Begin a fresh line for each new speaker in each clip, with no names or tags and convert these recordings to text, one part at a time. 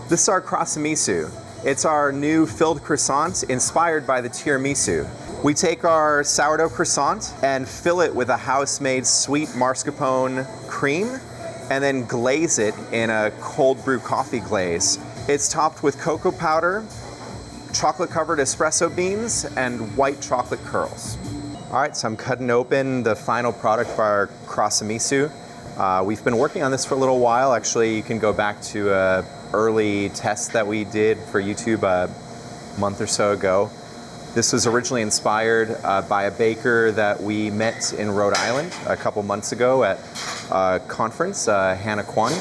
This is our Croissamisu. It's our new filled croissant inspired by the tiramisu. We take our sourdough croissant and fill it with a house-made sweet mascarpone cream and then glaze it in a cold brew coffee glaze. It's topped with cocoa powder, chocolate-covered espresso beans, and white chocolate curls. All right, so I'm cutting open the final product for our Croissamisu. We've been working on this for a little while. Actually, you can go back to an early test that we did for YouTube a month or so ago. This was originally inspired by a baker that we met in Rhode Island a couple months ago at a conference, Hannah Kwan.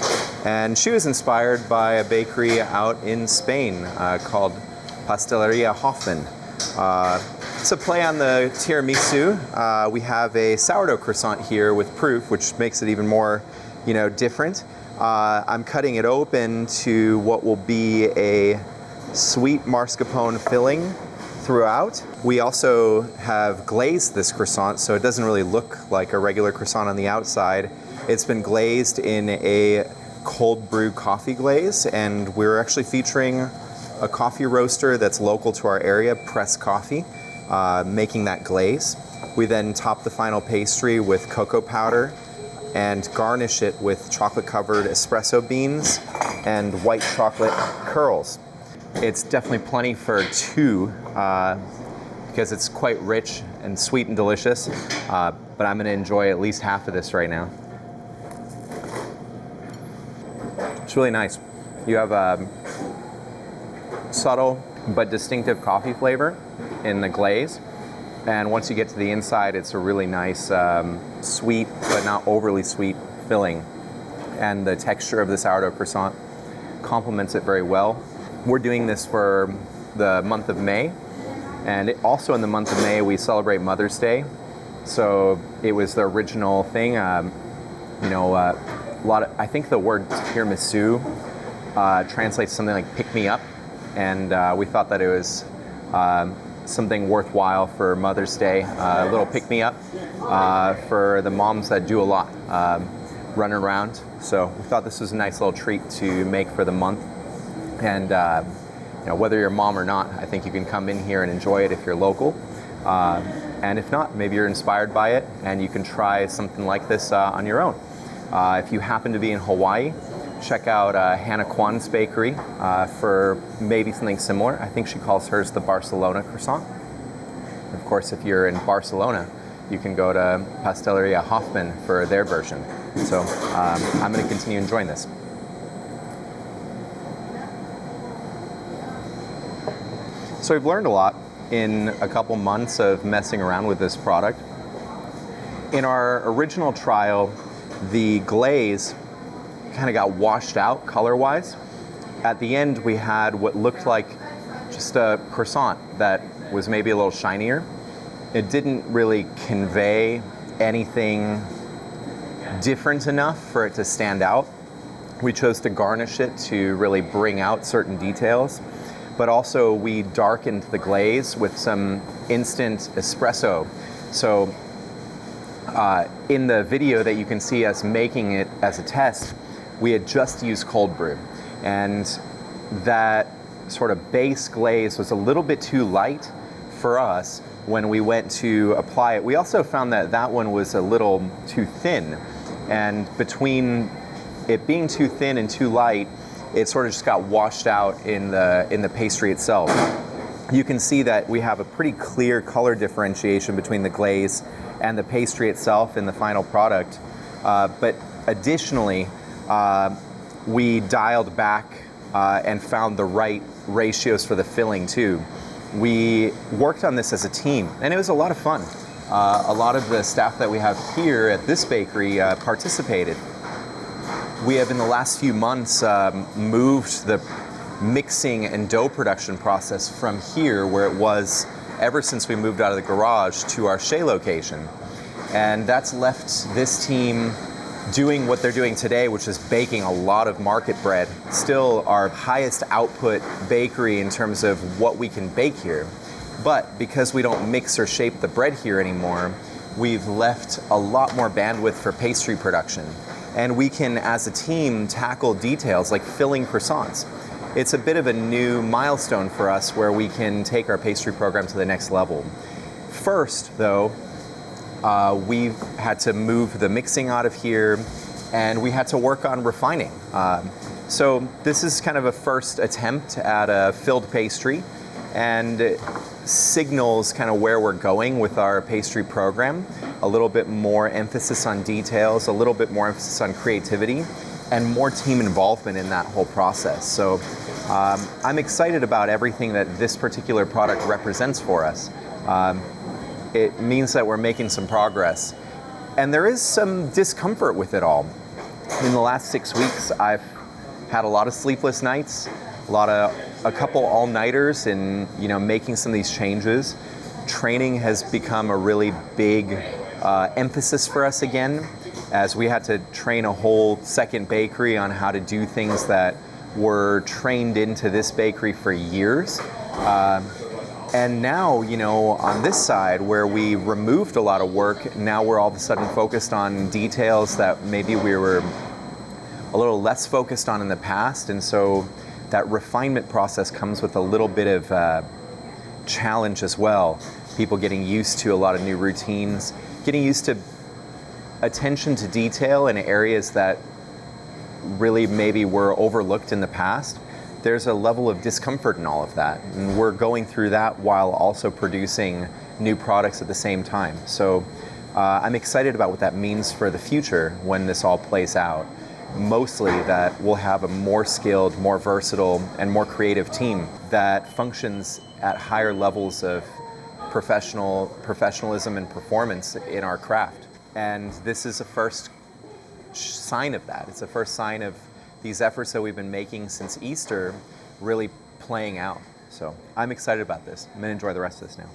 And she was inspired by a bakery out in Spain called Pasteleria Hoffman. It's a play on the tiramisu. We have a sourdough croissant here with proof, which makes it even more, different. I'm cutting it open to what will be a sweet mascarpone filling throughout. We also have glazed this croissant, so it doesn't really look like a regular croissant on the outside. It's been glazed in a cold brew coffee glaze, and we're actually featuring a coffee roaster that's local to our area, Press Coffee, making that glaze. We then top the final pastry with cocoa powder and garnish it with chocolate-covered espresso beans and white chocolate curls. It's definitely plenty for two because it's quite rich and sweet and delicious, but I'm gonna enjoy at least half of this right now. It's really nice. You have a subtle but distinctive coffee flavor in the glaze, and once you get to the inside, it's a really nice sweet but not overly sweet filling, and the texture of the sourdough croissant complements it very well. We're doing this for the month of May, and also in the month of May we celebrate Mother's Day, so it was the original thing. I think the word tiramisu translates something like pick me up, and we thought that it was something worthwhile for Mother's Day, a little pick me up for the moms that do a lot running around. So we thought this was a nice little treat to make for the month. And whether you're a mom or not, I think you can come in here and enjoy it if you're local. And if not, maybe you're inspired by it and you can try something like this on your own. If you happen to be in Hawaii, check out Hannah Kwan's bakery for maybe something similar. I think she calls hers the Barcelona croissant. Of course, if you're in Barcelona, you can go to Pasteleria Hoffman for their version. So I'm going to continue enjoying this. So we've learned a lot in a couple months of messing around with this product. In our original trial, the glaze kind of got washed out color-wise. At the end, we had what looked like just a croissant that was maybe a little shinier. It didn't really convey anything different enough for it to stand out. We chose to garnish it to really bring out certain details, but also we darkened the glaze with some instant espresso. So in the video that you can see us making it as a test, we had just used cold brew, and that sort of base glaze was a little bit too light for us when we went to apply it. We also found that that one was a little too thin, and between it being too thin and too light, it sort of just got washed out in the pastry itself. You can see that we have a pretty clear color differentiation between the glaze and the pastry itself in the final product. But additionally, we dialed back and found the right ratios for the filling too. We worked on this as a team, and it was a lot of fun. A lot of the staff that we have here at this bakery participated. We have in the last few months moved the mixing and dough production process from here, where it was ever since we moved out of the garage, to our Shea location. And that's left this team doing what they're doing today, which is baking a lot of market bread. Still our highest output bakery in terms of what we can bake here. But because we don't mix or shape the bread here anymore, we've left a lot more bandwidth for pastry production. And we can, as a team, tackle details like filling croissants. it's a bit of a new milestone for us where we can take our pastry program to the next level. First, though, we had to move the mixing out of here, and we had to work on refining. So this is kind of a first attempt at a filled pastry, and it signals kind of where we're going with our pastry program. A little bit more emphasis on details, a little bit more emphasis on creativity, and more team involvement in that whole process. So I'm excited about everything that this particular product represents for us. It means that we're making some progress. And there is some discomfort with it all. In the last 6 weeks, I've had a lot of sleepless nights, a couple all-nighters in making some of these changes. Training has become a really big emphasis for us again, as we had to train a whole second bakery on how to do things that were trained into this bakery for years. And now, on this side where we removed a lot of work, now we're all of a sudden focused on details that maybe we were a little less focused on in the past. And so that refinement process comes with a little bit of challenge as well. People getting used to a lot of new routines, getting used to attention to detail in areas that really maybe were overlooked in the past. There's a level of discomfort in all of that, and we're going through that while also producing new products at the same time. So I'm excited about what that means for the future when this all plays out. Mostly that we'll have a more skilled, more versatile, and more creative team that functions at higher levels of professionalism and performance in our craft. And this is a first sign of that. It's the first sign of these efforts that we've been making since Easter really playing out. So I'm excited about this. I'm going to enjoy the rest of this now.